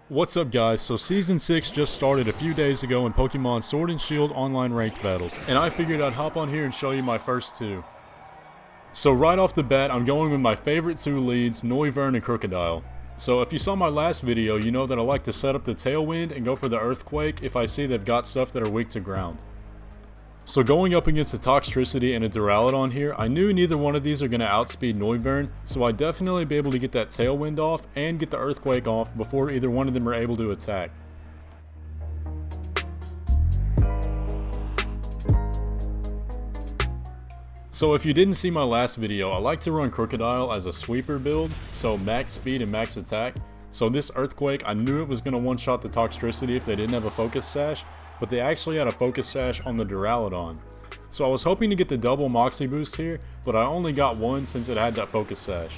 What's up guys, so Season 6 just started a few days ago in Pokemon Sword and Shield online ranked battles, and I figured I'd hop on here and show you my first two. So right off the bat, I'm going with my favorite two leads, Noivern and Krookodile. So if you saw my last video, you know that I like to set up the Tailwind and go for the Earthquake if I see they've got stuff that are weak to ground. So going up against a Toxtricity and a Duraludon here, I knew neither one of these are going to outspeed Noivern, so I'd definitely be able to get that Tailwind off and get the Earthquake off before either one of them are able to attack. So if you didn't see my last video, I like to run Krookodile as a sweeper build, so max speed and max attack. So this Earthquake, I knew it was going to one-shot the Toxtricity if they didn't have a Focus Sash, but they actually had a Focus Sash on the Duraludon. So I was hoping to get the double Moxie boost here, but I only got one since it had that Focus Sash.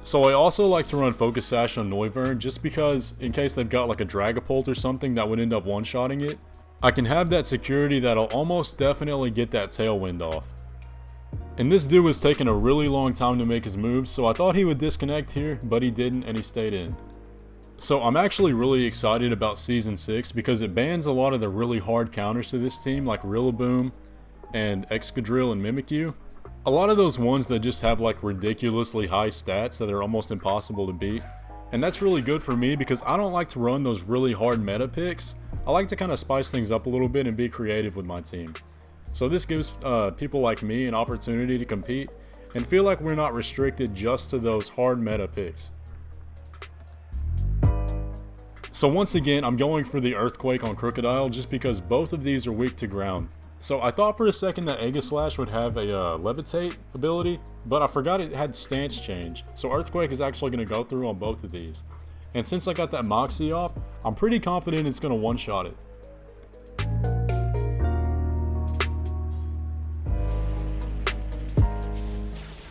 So I also like to run Focus Sash on Noivern just because in case they've got like a Dragapult or something that would end up one-shotting it, I can have that security that'll almost definitely get that Tailwind off. And this dude was taking a really long time to make his moves, so I thought he would disconnect here, but he didn't and he stayed in. So I'm actually really excited about Season 6 because it bans a lot of the really hard counters to this team like Rillaboom and Excadrill and Mimikyu. A lot of those ones that just have like ridiculously high stats that are almost impossible to beat. And that's really good for me because I don't like to run those really hard meta picks. I like to kind of spice things up a little bit and be creative with my team. So this gives people like me an opportunity to compete and feel like we're not restricted just to those hard meta picks. So once again, I'm going for the Earthquake on Krookodile just because both of these are weak to ground. So I thought for a second that Aegislash would have a Levitate ability, but I forgot it had Stance Change. So Earthquake is actually going to go through on both of these. And since I got that Moxie off, I'm pretty confident it's going to one-shot it.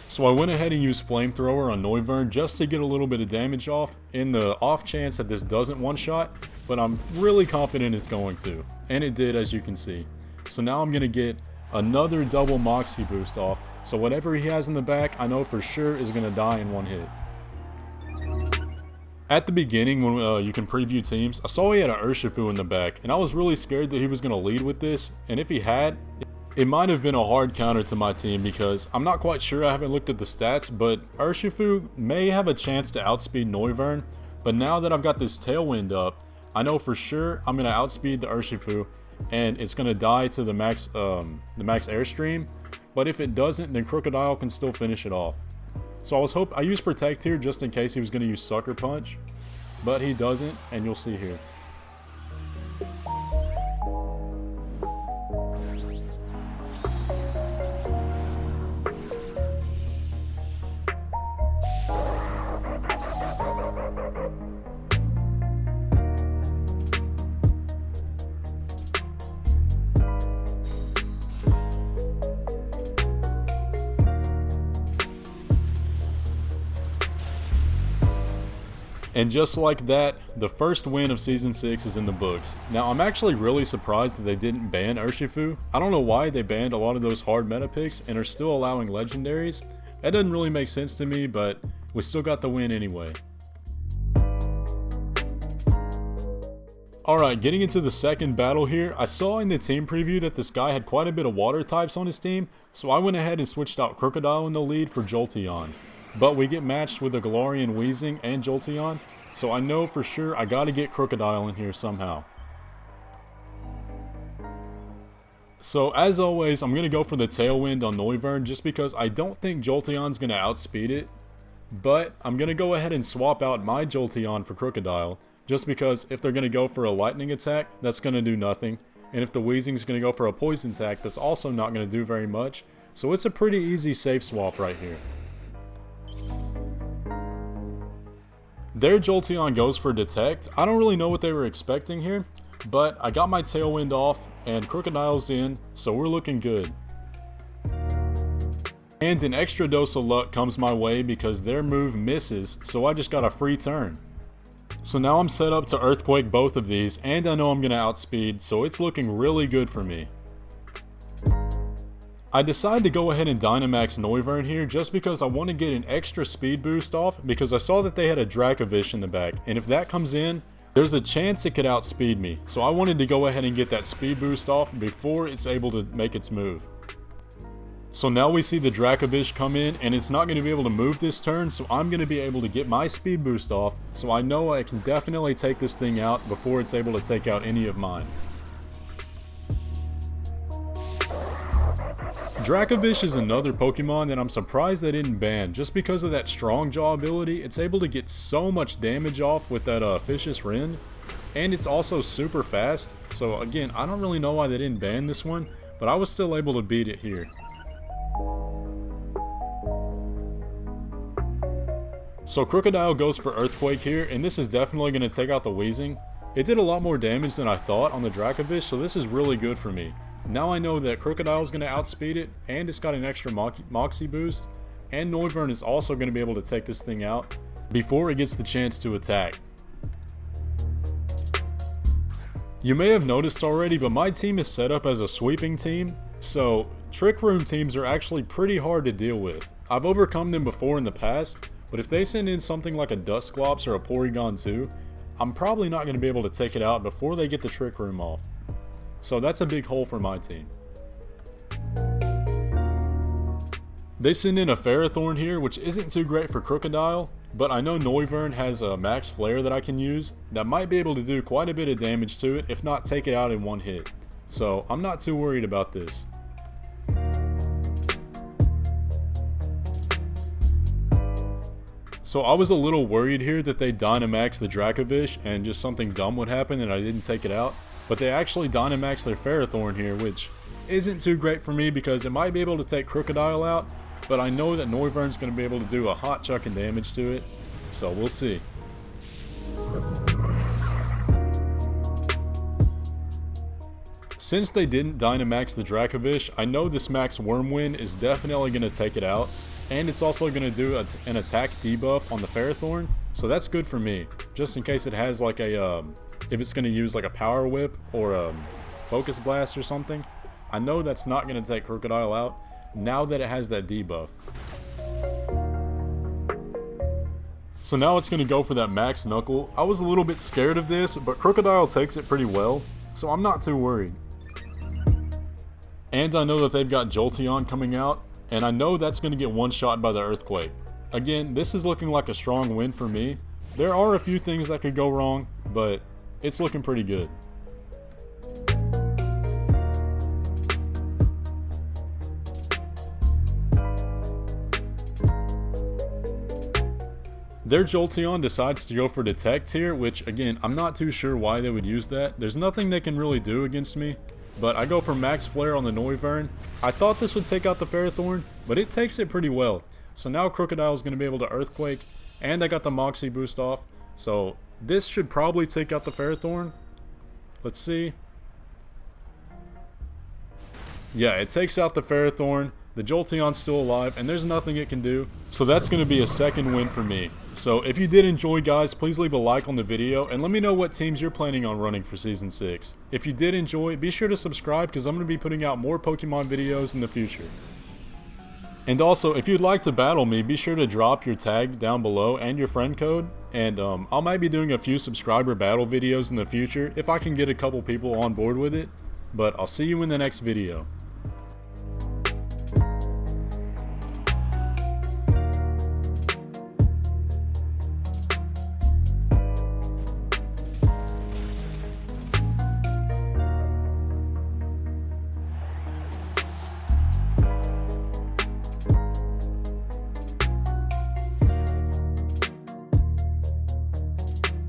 So I went ahead and used Flamethrower on Noivern just to get a little bit of damage off in the off chance that this doesn't one-shot, but I'm really confident it's going to. And it did, as you can see. So now I'm going to get another double Moxie boost off, so whatever he has in the back I know for sure is going to die in one hit. At the beginning when you can preview teams, I saw he had an Urshifu in the back, and I was really scared that he was going to lead with this, and if he had, it might have been a hard counter to my team because I'm not quite sure, I haven't looked at the stats, but Urshifu may have a chance to outspeed Noivern, but now that I've got this Tailwind up, I know for sure I'm going to outspeed the Urshifu, and it's going to die to the max Airstream, but if it doesn't, then Krookodile can still finish it off. So I used Protect here just in case he was going to use Sucker Punch, but he doesn't, and you'll see here. And just like that, the first win of Season 6 is in the books. Now I'm actually really surprised that they didn't ban Urshifu. I don't know why they banned a lot of those hard meta picks and are still allowing legendaries. That doesn't really make sense to me, but we still got the win anyway. Alright, getting into the second battle here, I saw in the team preview that this guy had quite a bit of water types on his team, so I went ahead and switched out Krookodile in the lead for Jolteon. But we get matched with a Galarian Weezing and Jolteon, so I know for sure I gotta get Krookodile in here somehow. So as always, I'm gonna go for the Tailwind on Noivern just because I don't think Jolteon's gonna outspeed it. But I'm gonna go ahead and swap out my Jolteon for Krookodile, just because if they're gonna go for a lightning attack, that's gonna do nothing. And if the Weezing's gonna go for a poison attack, that's also not gonna do very much. So it's a pretty easy safe swap right here. Their Jolteon goes for Detect. I don't really know what they were expecting here, but I got my Tailwind off and Krookodile's in, so we're looking good. And an extra dose of luck comes my way because their move misses, so I just got a free turn. So now I'm set up to Earthquake both of these, and I know I'm going to outspeed, so it's looking really good for me. I decided to go ahead and Dynamax Noivern here just because I want to get an extra speed boost off, because I saw that they had a Dracovish in the back, and if that comes in, there's a chance it could outspeed me. So I wanted to go ahead and get that speed boost off before it's able to make its move. So now we see the Dracovish come in, and it's not going to be able to move this turn, so I'm going to be able to get my speed boost off, so I know I can definitely take this thing out before it's able to take out any of mine. Dracovish is another Pokemon that I'm surprised they didn't ban. Just because of that strong jaw ability, it's able to get so much damage off with that Vicious Rend, and it's also super fast. So again, I don't really know why they didn't ban this one, but I was still able to beat it here. So Krookodile goes for Earthquake here, and this is definitely going to take out the Weezing. It did a lot more damage than I thought on the Dracovish, so this is really good for me. Now I know that Krookodile is going to outspeed it, and it's got an extra Moxie boost, and Noivern is also going to be able to take this thing out before it gets the chance to attack. You may have noticed already, but my team is set up as a sweeping team, so Trick Room teams are actually pretty hard to deal with. I've overcome them before in the past, but if they send in something like a Dusclops or a Porygon 2, I'm probably not going to be able to take it out before they get the Trick Room off. So that's a big hole for my team. They send in a Ferrothorn here, which isn't too great for Krookodile, but I know Noivern has a Max Flare that I can use that might be able to do quite a bit of damage to it, if not take it out in one hit. So I'm not too worried about this. So I was a little worried here that they Dynamax the Dracovish and just something dumb would happen and I didn't take it out. But they actually Dynamax their Ferrothorn here, which isn't too great for me because it might be able to take Krookodile out, but I know that Noivern's going to be able to do a hot chuck of damage to it, so we'll see. Since they didn't Dynamax the Dracovish, I know this Max Wormwind is definitely going to take it out, and it's also going to do an attack debuff on the Ferrothorn, so that's good for me, just in case it has like a if it's going to use like a Power Whip or a Focus Blast or something. I know that's not going to take Krookodile out now that it has that debuff. So now it's going to go for that Max Knuckle. I was a little bit scared of this, but Krookodile takes it pretty well, so I'm not too worried. And I know that they've got Jolteon coming out, and I know that's going to get one-shot by the Earthquake. Again, this is looking like a strong win for me. There are a few things that could go wrong, but it's looking pretty good. Their Jolteon decides to go for Detect here, which again, I'm not too sure why they would use that. There's nothing they can really do against me, but I go for Max Flare on the Noivern. I thought this would take out the Ferrothorn, but it takes it pretty well. So now Krookodile is going to be able to Earthquake, and I got the Moxie boost off, so this should probably take out the Ferrothorn. Let's see. Yeah, it takes out the Ferrothorn. The Jolteon's still alive, and there's nothing it can do. So that's going to be a second win for me. So if you did enjoy, guys, please leave a like on the video, and let me know what teams you're planning on running for Season 6. If you did enjoy, be sure to subscribe, because I'm going to be putting out more Pokemon videos in the future. And also, if you'd like to battle me, be sure to drop your tag down below and your friend code. And I might be doing a few subscriber battle videos in the future if I can get a couple people on board with it. But I'll see you in the next video.